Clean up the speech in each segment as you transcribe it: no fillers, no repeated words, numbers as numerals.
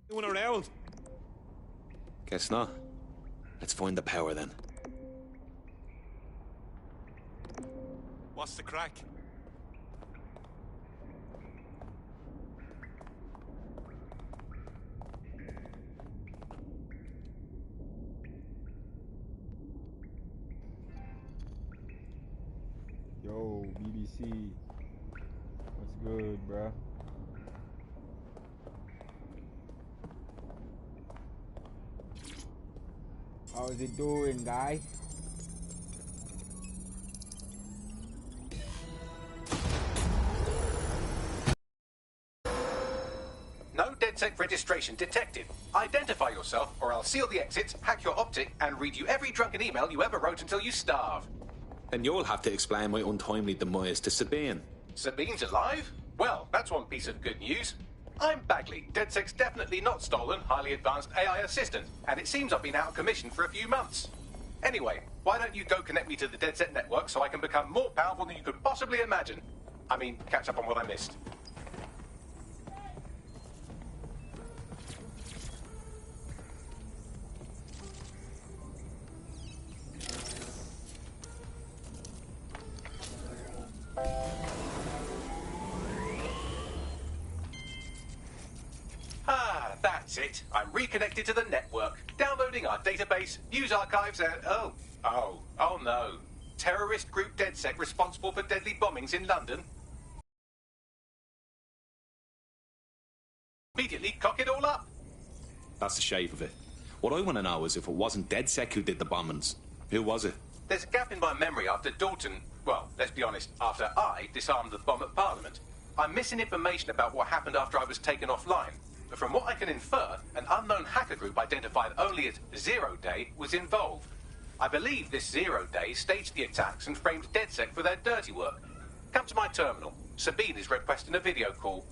Anyone around? Guess not. Let's find the power then. What's the crack? Yo, BBC. What's good, bruh? How's it doing, guy? No DedSec registration detected. Identify yourself, or I'll seal the exits, hack your optic, and read you every drunken email you ever wrote until you starve. And you'll have to explain my untimely demise to Sabine. Sabine's alive? Well, that's one piece of good news. I'm Bagley, DedSec's definitely not stolen, highly advanced AI assistant, and it seems I've been out of commission for a few months. Anyway, why don't you go connect me to the DedSec network so I can become more powerful than you could possibly imagine? I mean, catch up on what I missed. That's it. I'm reconnected to the network, downloading our database, news archives, and oh no. Terrorist group DedSec responsible for deadly bombings in London. Immediately cock it all up. That's the shape of it. What I want to know is if it wasn't DedSec who did the bombings, who was it? There's a gap in my memory after Dalton, well, let's be honest, after I disarmed the bomb at Parliament. I'm missing information about what happened after I was taken offline. But from what I can infer, an unknown hacker group identified only as Zero Day was involved. I believe this Zero Day staged the attacks and framed DedSec for their dirty work. Come to my terminal. Sabine is requesting a video call.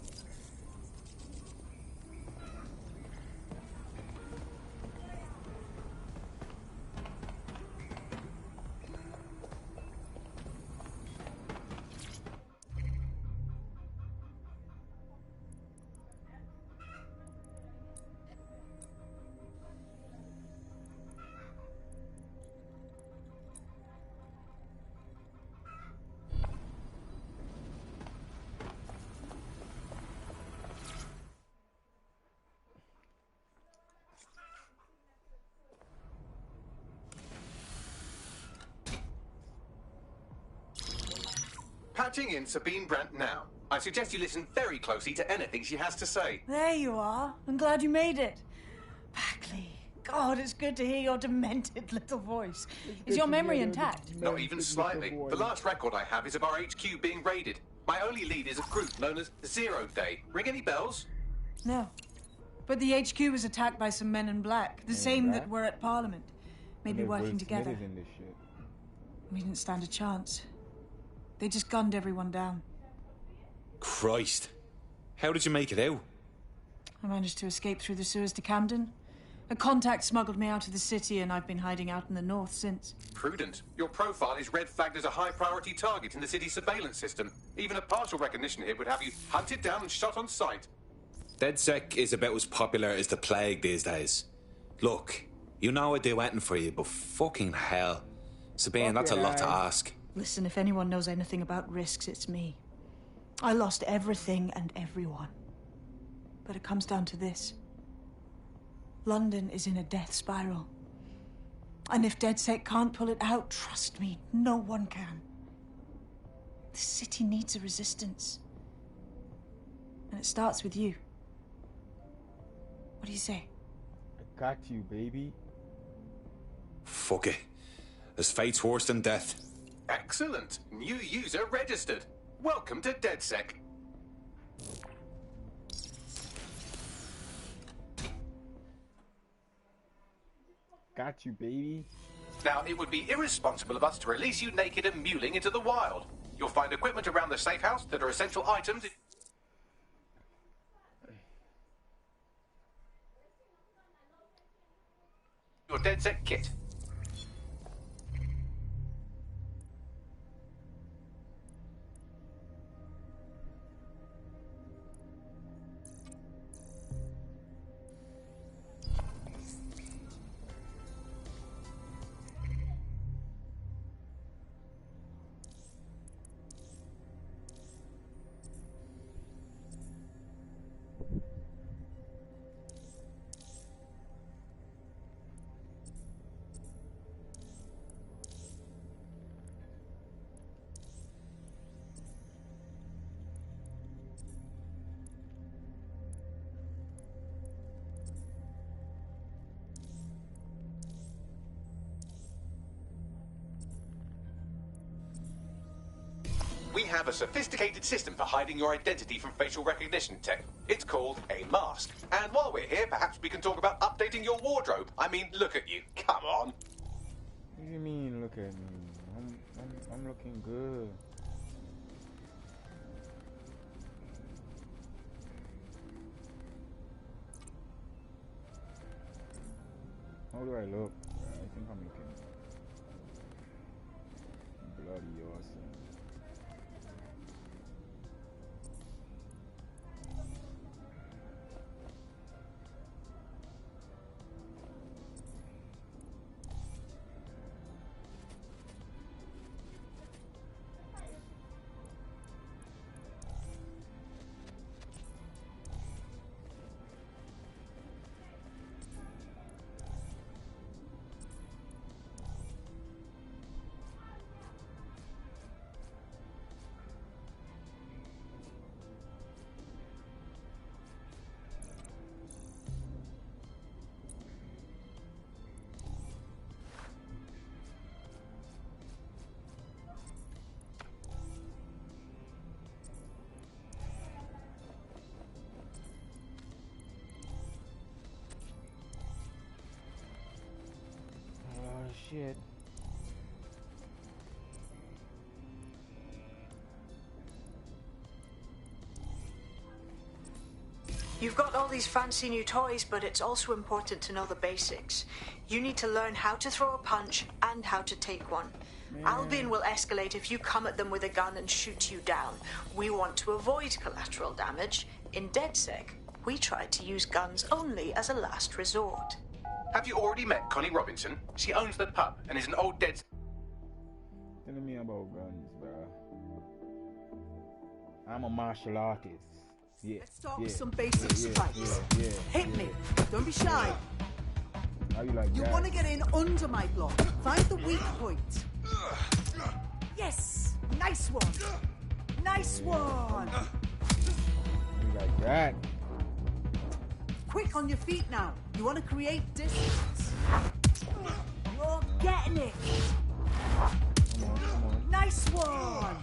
Patching in Sabine Brandt now. I suggest you listen very closely to anything she has to say. There you are. I'm glad you made it. Bagley. God, it's good to hear your demented little voice. Is your memory intact? Not even slightly. The last record I have is of our HQ being raided. My only lead is a group known as Zero Day. Ring any bells? No. But the HQ was attacked by some men in black. The same that were at Parliament. Maybe working together. We didn't stand a chance. They just gunned everyone down. Christ. How did you make it out? I managed to escape through the sewers to Camden. A contact smuggled me out of the city, and I've been hiding out in the north since. Prudent. Your profile is red flagged as a high-priority target in the city's surveillance system. Even a partial recognition hit would have you hunted down and shot on sight. DedSec is about as popular as the plague these days. Look, you know I'd do anything for you, but fucking hell. Sabine, that's a lot to ask. Listen, if anyone knows anything about risks, it's me. I lost everything and everyone. But it comes down to this. London is in a death spiral. And if DedSec can't pull it out, trust me, no one can. The city needs a resistance. And it starts with you. What do you say? I got you, baby. Fuck it. As fate's worse than death. Excellent. New user registered. Welcome to DedSec. Got you, baby. Now, it would be irresponsible of us to release you naked and mewling into the wild. You'll find equipment around the safe house that are essential items. Your DedSec kit. have a sophisticated system for hiding your identity from facial recognition tech. It's called a mask. And while we're here, perhaps we can talk about updating your wardrobe. I mean, look at you. Come on. What do you mean, look at me? I'm looking good. How do I look? I think I'm looking bloody awesome. Shit. You've got all these fancy new toys, but it's also important to know the basics. You need to learn how to throw a punch and how to take one. Albion will escalate if you come at them with a gun and shoot you down. We want to avoid collateral damage. In DedSec, we try to use guns only as a last resort. Have you already met Connie Robinson? She owns the pub and is an old dead... Telling me about guns, bro. I'm a martial artist. Yeah. Let's talk some basics, fights. Hit me. Don't be shy. How you like You that? want to get in under my block. Find the weak point. Yes. Nice one. Nice one. You like that? Quick on your feet now. You want to create distance. You're getting it. Come on. Nice one.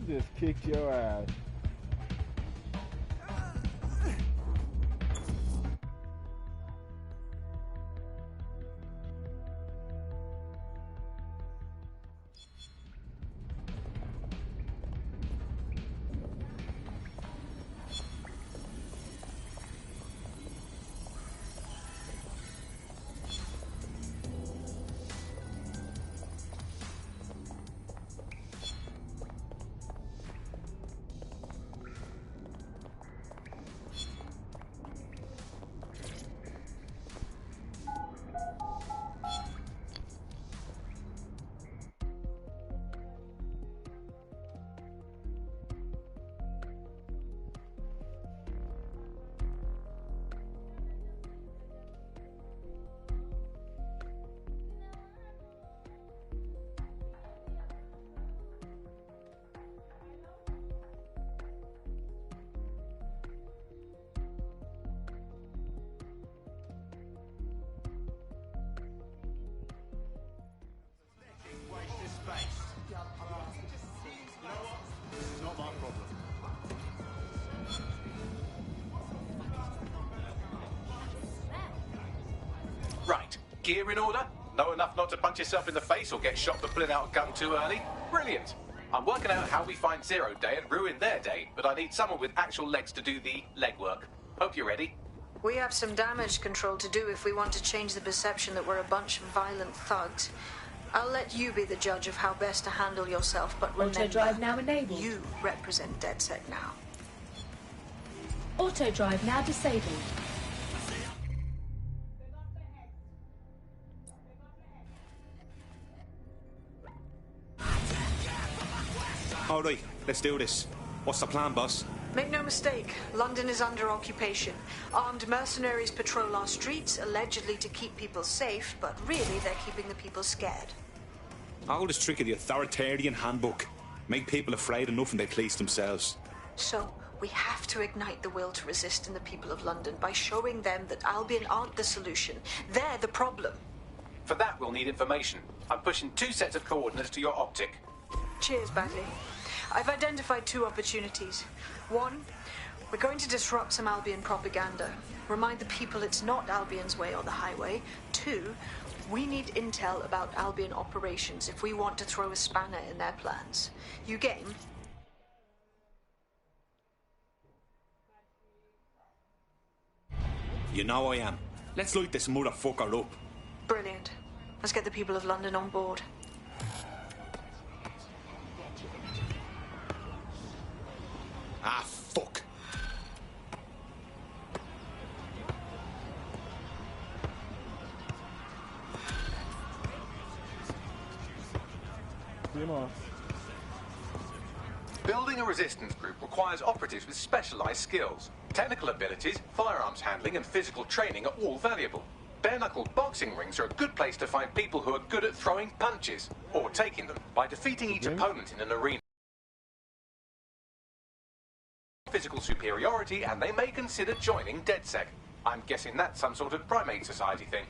Just kicked your ass. Right. Gear in order? Know enough not to punch yourself in the face or get shot for pulling out a gun too early? Brilliant. I'm working out how we find Zero Day and ruin their day, but I need someone with actual legs to do the legwork. Hope you're ready. We have some damage control to do if we want to change the perception that we're a bunch of violent thugs. I'll let you be the judge of how best to handle yourself, but remember, Auto drive now enabled. you represent DedSec now. Auto drive now disabled. All right, let's do this. What's the plan, boss? Make no mistake, London is under occupation. Armed mercenaries patrol our streets, allegedly to keep people safe, but really they're keeping the people scared. Oldest trick of the authoritarian handbook. Make people afraid enough and they police themselves. So, we have to ignite the will to resist in the people of London by showing them that Albion aren't the solution. They're the problem. For that, we'll need information. I'm pushing 2 sets of coordinates to your optic. Cheers, Bagley. I've identified 2 opportunities. 1, we're going to disrupt some Albion propaganda. Remind the people it's not Albion's way or the highway. 2, we need intel about Albion operations if we want to throw a spanner in their plans. You game? You know I am. Let's light this motherfucker up. Brilliant. Let's get the people of London on board. Ah, fuck. Building a resistance group requires operatives with specialized skills. Technical abilities, firearms handling, and physical training are all valuable. Bare-knuckle boxing rings are a good place to find people who are good at throwing punches, or taking them, by defeating each opponent in an arena. Physical superiority, and they may consider joining DedSec. I'm guessing that's some sort of primate society thing.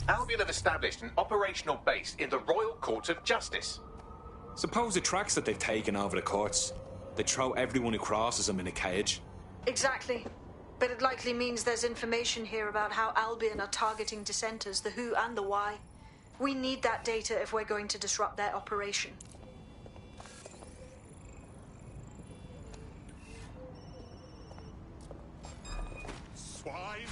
Albion have established an operational base in the Royal Court of Justice. Suppose the tracks that they've taken over the courts, they throw everyone who crosses them in a cage. Exactly. But it likely means there's information here about how Albion are targeting dissenters, the who and the why. We need that data if we're going to disrupt their operation. Swine!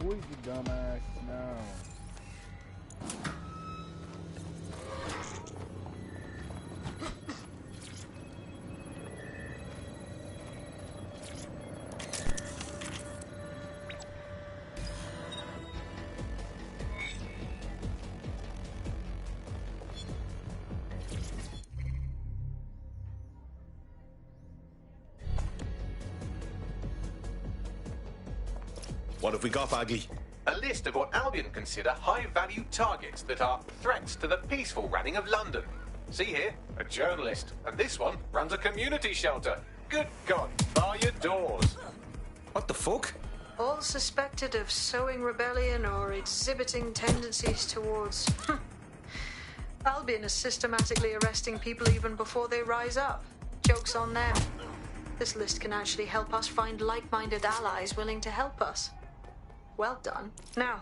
Who is the dumbass now? What have we got, Bagley? A list of what Albion consider high-value targets that are threats to the peaceful running of London. See here, a journalist, and this one runs a community shelter. Good God, bar your doors. What the fuck? All suspected of sowing rebellion or exhibiting tendencies towards... Albion is systematically arresting people even before they rise up. Joke's on them. This list can actually help us find like-minded allies willing to help us. Well done. Now,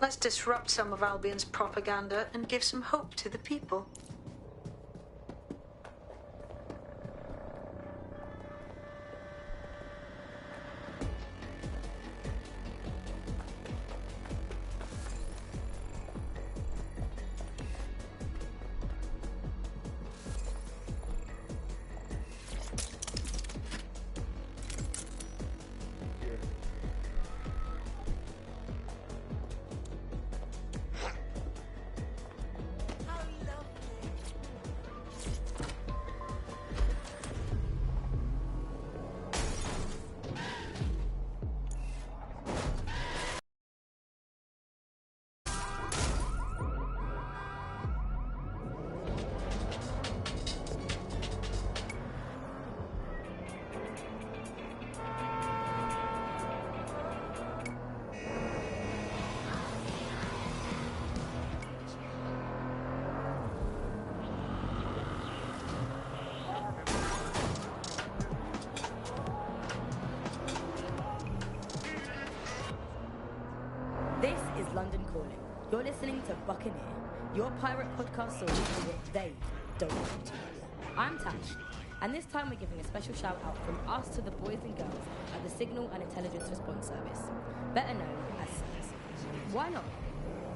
let's disrupt some of Albion's propaganda and give some hope to the people. This is London Calling. You're listening to Buccaneer, your pirate podcast stories for what they don't want to know. I'm Tash, and this time we're giving a special shout out from us to the boys and girls at the Signal and Intelligence Response Service, better known as SIRS. Why not?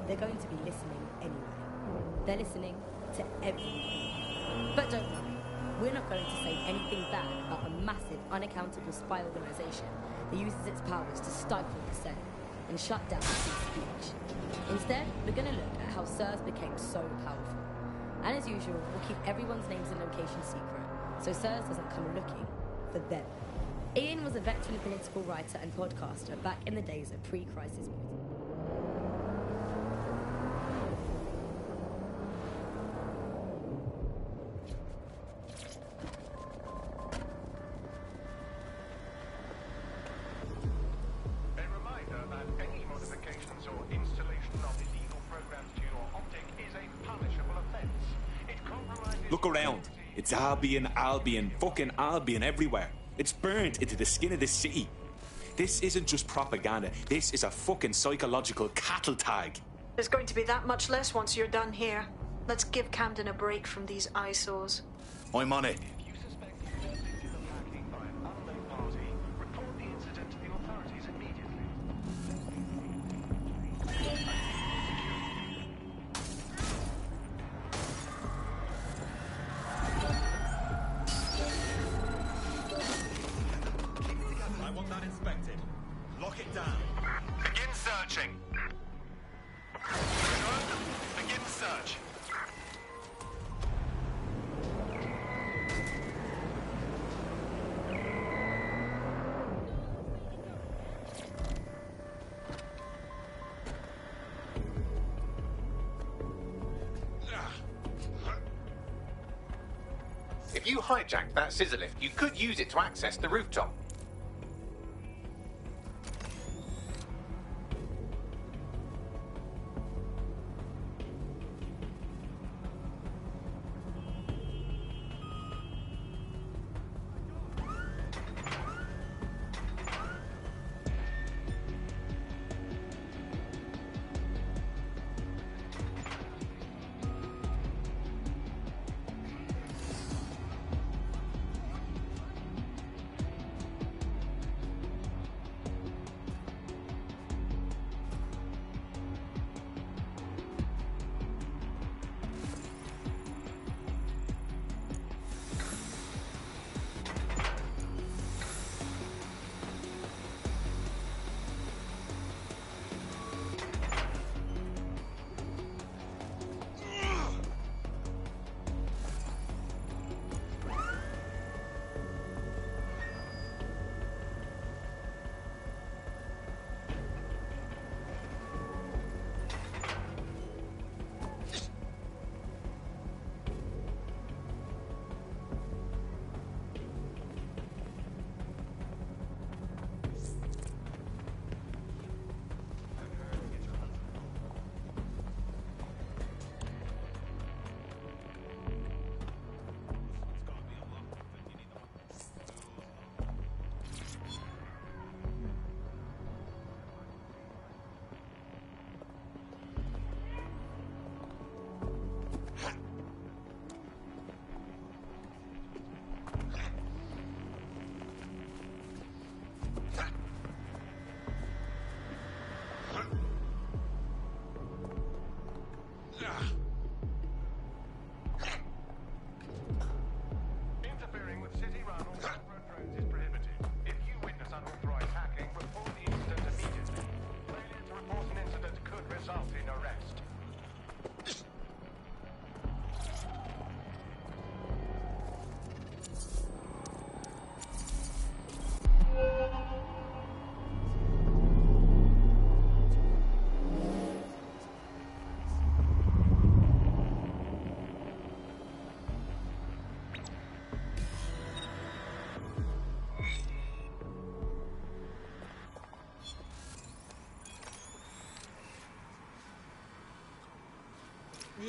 They're going to be listening anyway. They're listening to everyone. But don't worry, we're not going to say anything bad about a massive, unaccountable spy organisation that uses its powers to stifle dissent and shut down free speech. Instead, we're going to look at how SIRS became so powerful. And as usual, we'll keep everyone's names and locations secret, so SIRS doesn't come looking for them. Ian was a veteran political writer and podcaster back in the days of pre-crisis music. Look around. It's Albion, fucking Albion everywhere. It's burned into the skin of the city. This isn't just propaganda. This is a fucking psychological cattle tag. There's going to be that much less once you're done here. Let's give Camden a break from these eyesores. I'm on it. If you suspect explosives in the packing by an unknown party, report the incident to the authorities immediately. I want that inspected. Lock it down. Begin searching. Begin search. If you hijack that scissor lift, you could use it to access the rooftop.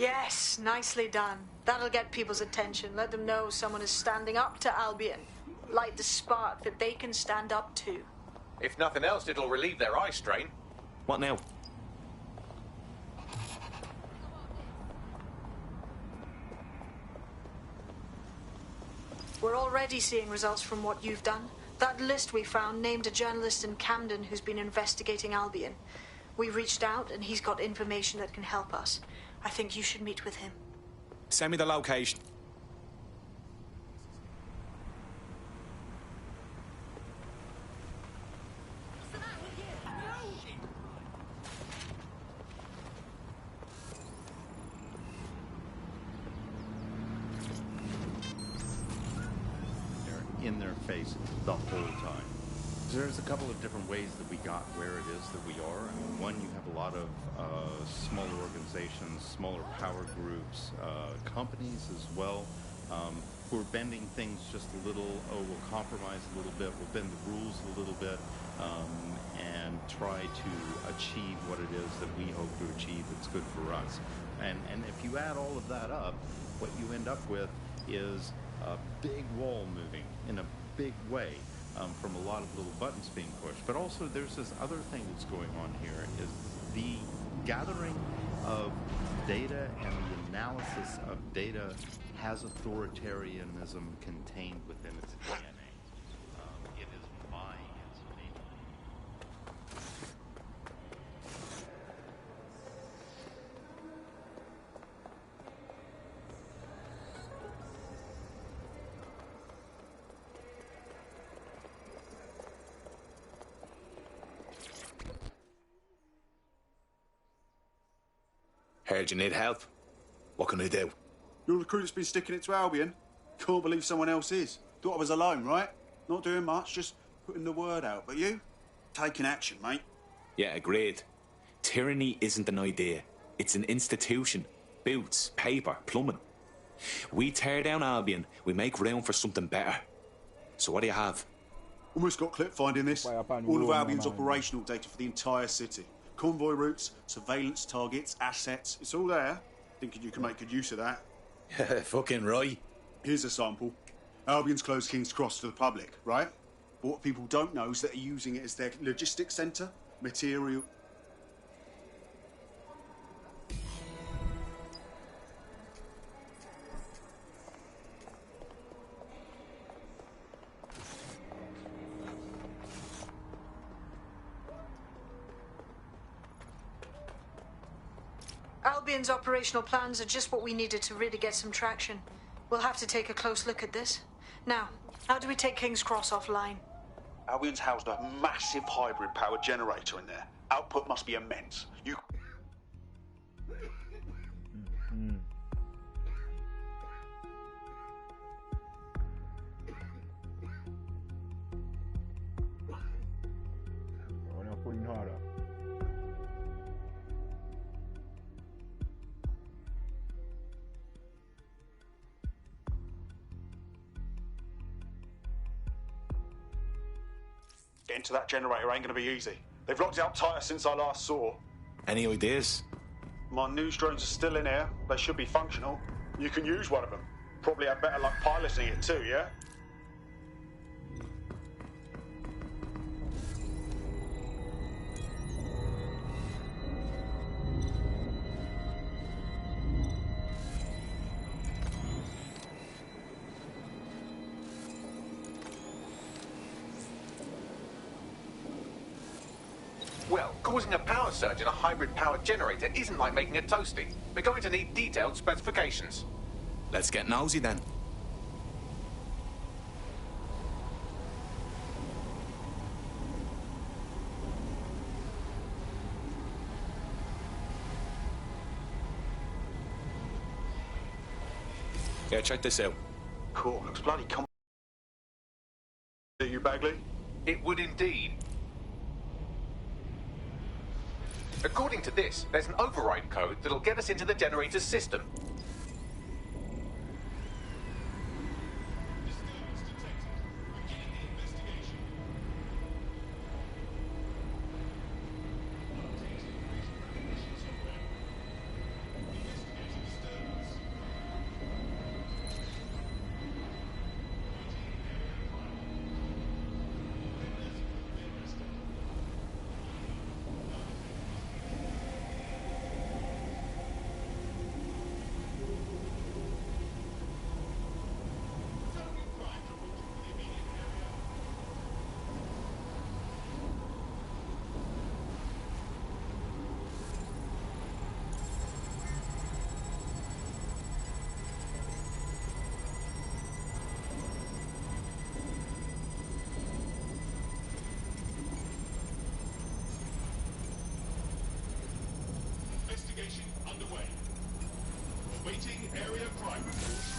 Yes, nicely done. That'll get people's attention. Let them know someone is standing up to Albion. Light the spark that they can stand up to. If nothing else, it'll relieve their eye strain. What now? We're already seeing results from what you've done. That list we found named a journalist in Camden who's been investigating Albion. We reached out and he's got information that can help us. I think you should meet with him. Send me the location. In their face the whole time. There's a couple of different ways that we got where it is that we are. I mean, one, you have a lot of smaller organizations, smaller power groups, companies as well, who are bending things just a little. Oh, we'll compromise a little bit, we'll bend the rules a little bit, and try to achieve what it is that we hope to achieve that's good for us. And if you add all of that up, what you end up with is a big wall moving in a big way, from a lot of little buttons being pushed. But also there's this other thing that's going on here, is the gathering of data and the analysis of data has authoritarianism contained within its DNA. It is my information. Heard you need help. What can I do? You're the crew that's been sticking it to Albion. Can't believe someone else is. Thought I was alone, right? Not doing much, just putting the word out. But you? Taking action, mate. Yeah, agreed. Tyranny isn't an idea. It's an institution. Boots, paper, plumbing. We tear down Albion, we make room for something better. So what do you have? Almost got clip finding this. All of Albion's operational data for the entire city. Convoy routes, surveillance targets, assets. It's all there. Thinking you can make good use of that. Fucking right. Here's a sample. Albion's closed King's Cross to the public, right? But what people don't know is that they're using it as their logistics centre, material... Albion's operational plans are just what we needed to really get some traction. We'll have to take a close look at this. Now, how do we take King's Cross offline? Albion's housed a massive hybrid power generator in there. Output must be immense. You... Putting harder. Getting to that generator ain't gonna be easy. They've locked it up tighter since I last saw. Any ideas? My news drones are still in here. They should be functional. You can use one of them. Probably have better luck piloting it too, yeah? Well, causing a power surge in a hybrid power generator isn't like making a toasty. We're going to need detailed specifications. Let's get nosy then. Yeah, check this out. Cool, looks bloody you, Bagley? It would indeed. According to this, there's an override code that'll get us into the generator's system. Awaiting area crime reports.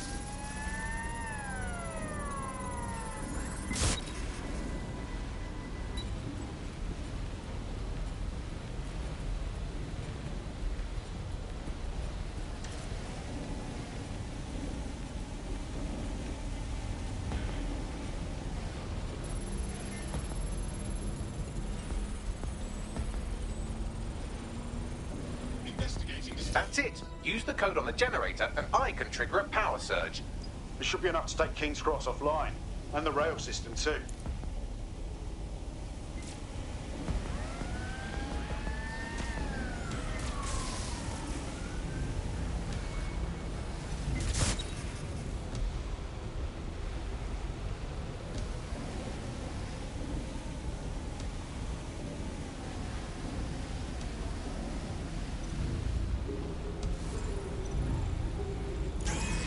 That's it. Use the code on the generator and I can trigger a power surge. It should be enough to take King's Cross offline. And the rail system too.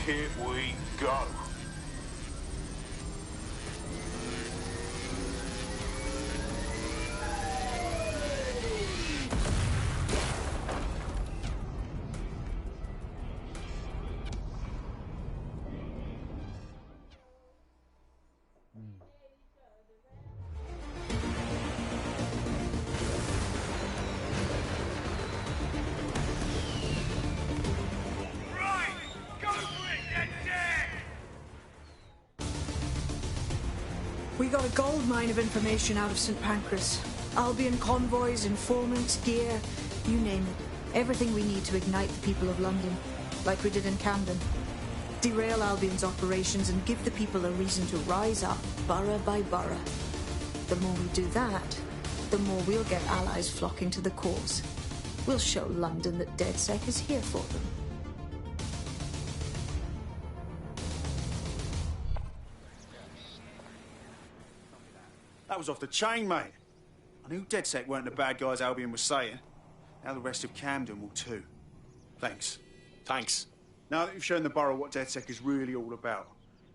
Here we go. We got a gold mine of information out of St. Pancras. Albion convoys, informants, gear, you name it. Everything we need to ignite the people of London, like we did in Camden. Derail Albion's operations and give the people a reason to rise up, borough by borough. The more we do that, the more we'll get allies flocking to the cause. We'll show London that DedSec is here for them. That was off the chain, mate. I knew DedSec weren't the bad guys Albion was saying. Now the rest of Camden will too. Thanks. Thanks. Now that you've shown the borough what DedSec is really all about,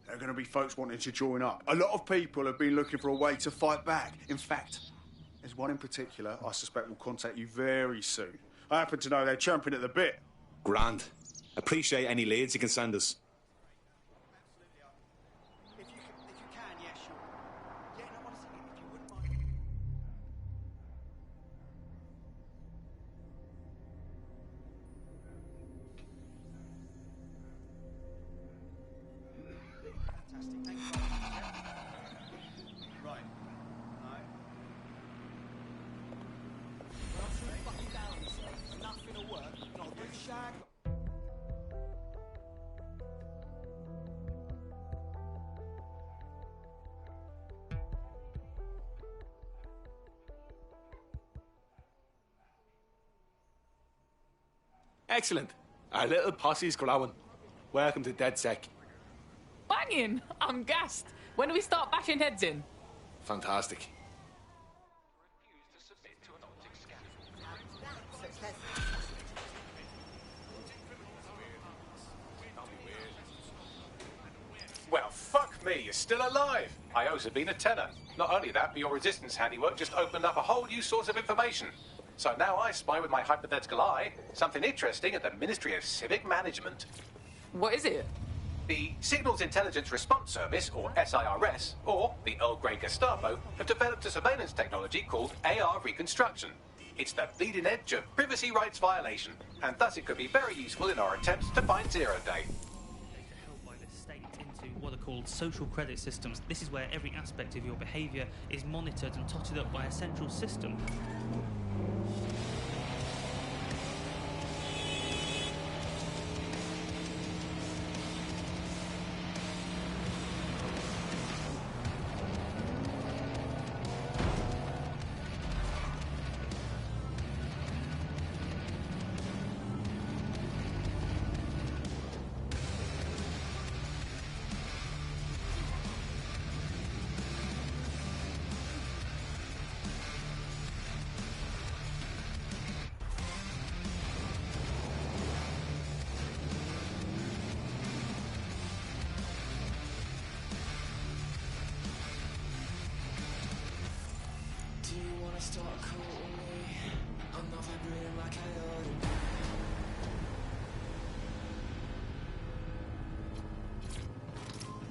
there are going to be folks wanting to join up. A lot of people have been looking for a way to fight back. In fact, there's one in particular I suspect will contact you very soon. I happen to know they're champing at the bit. Grand. Appreciate any leads you can send us. Excellent. Our little posse's growing. Welcome to DedSec. Banging! I'm gassed. When do we start bashing heads in? Fantastic. Well, fuck me, you're still alive. I owe Sabine a tenner. Not only that, but your resistance handiwork just opened up a whole new source of information. So now I spy with my hypothetical eye something interesting at the Ministry of Civic Management. What is it? The Signals Intelligence Response Service, or SIRS, or the Earl Grey Gestapo, have developed a surveillance technology called AR Reconstruction. It's the bleeding edge of privacy rights violation, and thus it could be very useful in our attempts to find Zero Day. Held by the state into what are called social credit systems. This is where every aspect of your behaviour is monitored and totted up by a central system.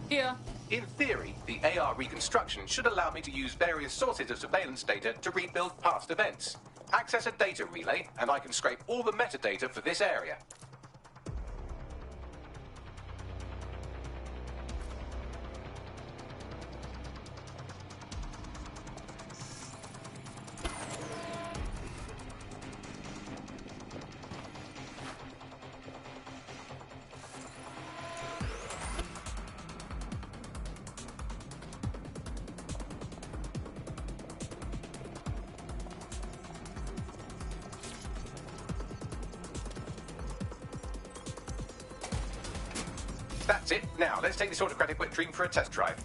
Here. In theory, the AR reconstruction should allow me to use various sources of surveillance data to rebuild past events. Access a data relay, and I can scrape all the metadata for this area. That's it. Now, let's take this autocratic wet dream for a test drive.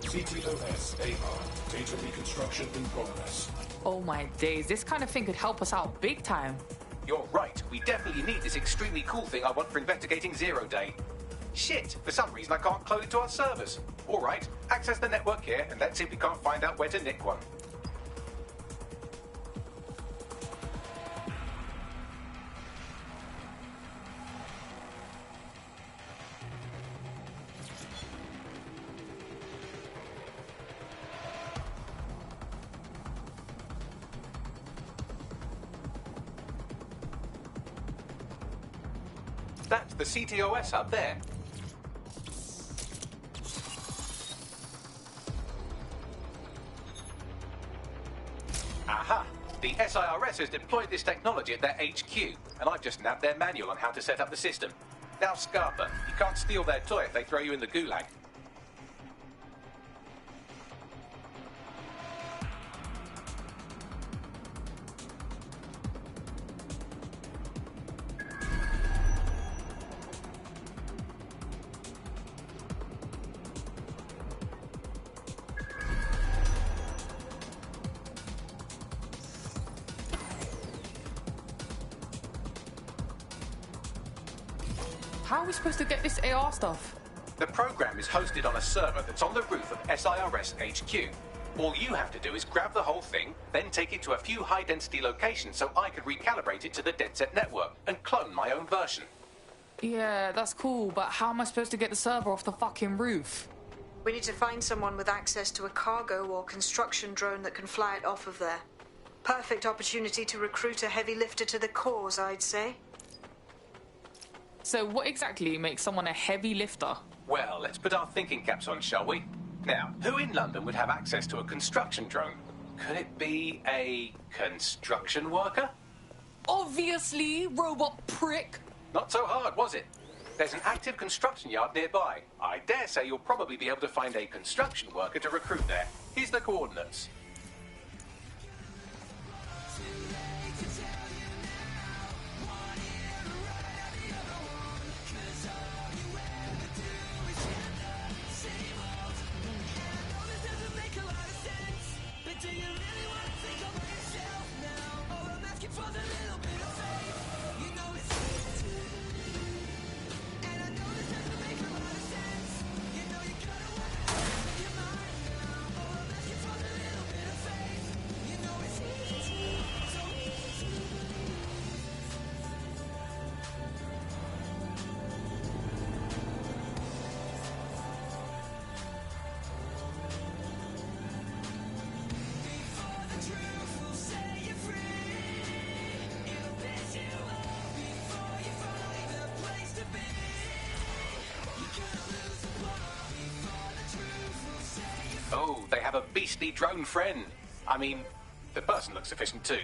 CTOS AR. Data reconstruction in progress. Oh my days, this kind of thing could help us out big time. You're right. We definitely need this extremely cool thing I want for investigating Zero Day. Shit, for some reason I can't clone it to our servers. All right, access the network here and let's see if we can't find out where to nick one. That's the CTOS up there. Aha! The SIRS has deployed this technology at their HQ, and I've just nabbed their manual on how to set up the system. Now, Scarpa, you can't steal their toy if they throw you in the gulag. How are we supposed to get this AR stuff? The program is hosted on a server that's on the roof of SIRS HQ. All you have to do is grab the whole thing, then take it to a few high-density locations so I can recalibrate it to the DedSet network and clone my own version. Yeah, that's cool, but how am I supposed to get the server off the fucking roof? We need to find someone with access to a cargo or construction drone that can fly it off of there. Perfect opportunity to recruit a heavy lifter to the cause, I'd say. So what exactly makes someone a heavy lifter? Well, let's put our thinking caps on, shall we? Now, who in London would have access to a construction drone? Could it be a construction worker? Obviously, robot prick. Not so hard, was it? There's an active construction yard nearby. I dare say you'll probably be able to find a construction worker to recruit there. Here's the coordinates. Oh, they have a beastly drone friend. I mean, the person looks efficient too.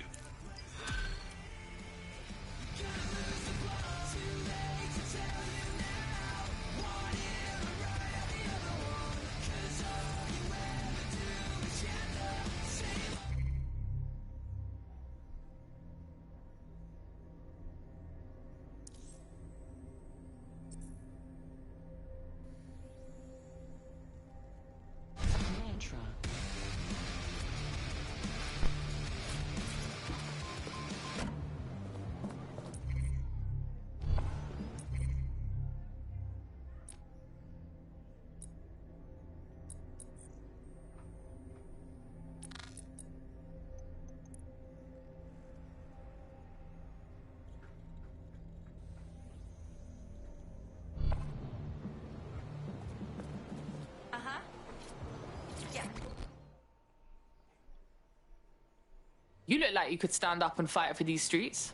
You look like you could stand up and fight for these streets.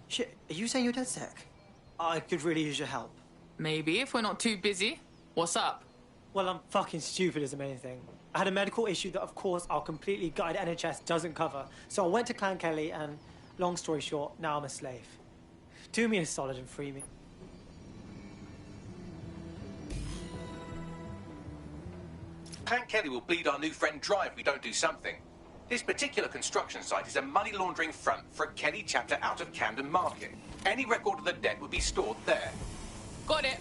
Shit, are you saying you're DedSec? I could really use your help. Maybe, if we're not too busy. What's up? Well, I'm fucking stupid is the main thing. I had a medical issue that, of course, our completely gutted NHS doesn't cover. So I went to Clan Kelly and, long story short, now I'm a slave. Do me a solid and free me. Clan Kelly will bleed our new friend dry if we don't do something. This particular construction site is a money laundering front for a Kelly chapter out of Camden Market. Any record of the debt would be stored there. Got it.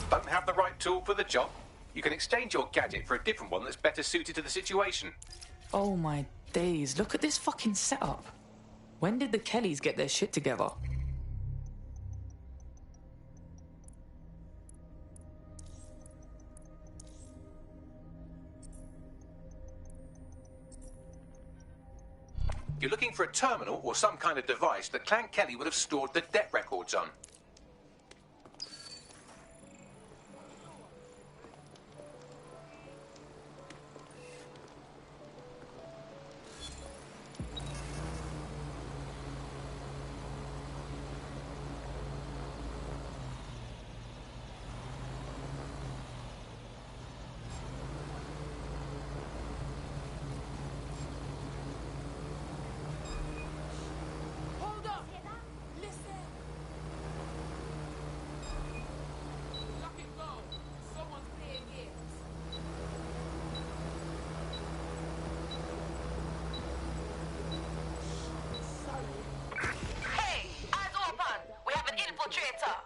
Don't have the right tool for the job? You can exchange your gadget for a different one that's better suited to the situation. Oh my days, look at this fucking setup. When did the Kellys get their shit together? You're looking for a terminal or some kind of device that Clan Kelly would have stored the debt records on. Hold up! Listen! Lock it go! Someone's playing games. Hey, eyes open! We have an infiltrator!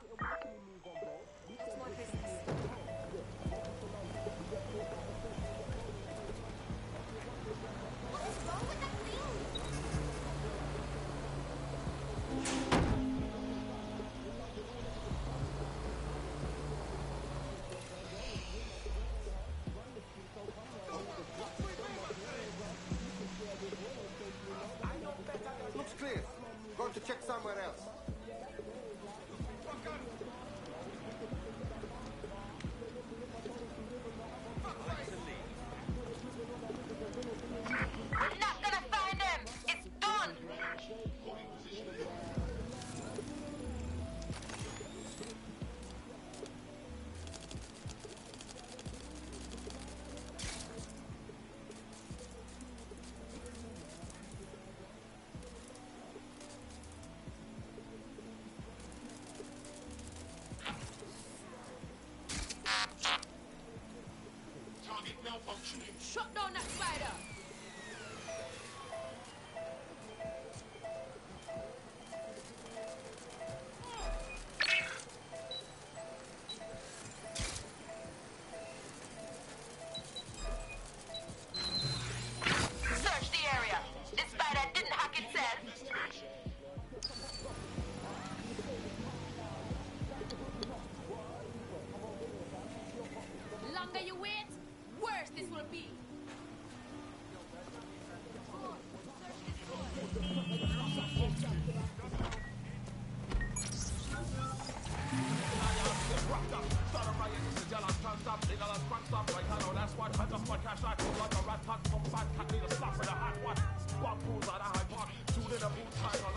Looks clear. Going to check somewhere else. We're not gonna find him! It's done! Target malfunctioning. Shut down that spider! Search the area. This spider didn't hack itself. Longer you wait, worse this will be. One pulls out a high park, two in a boot tiger.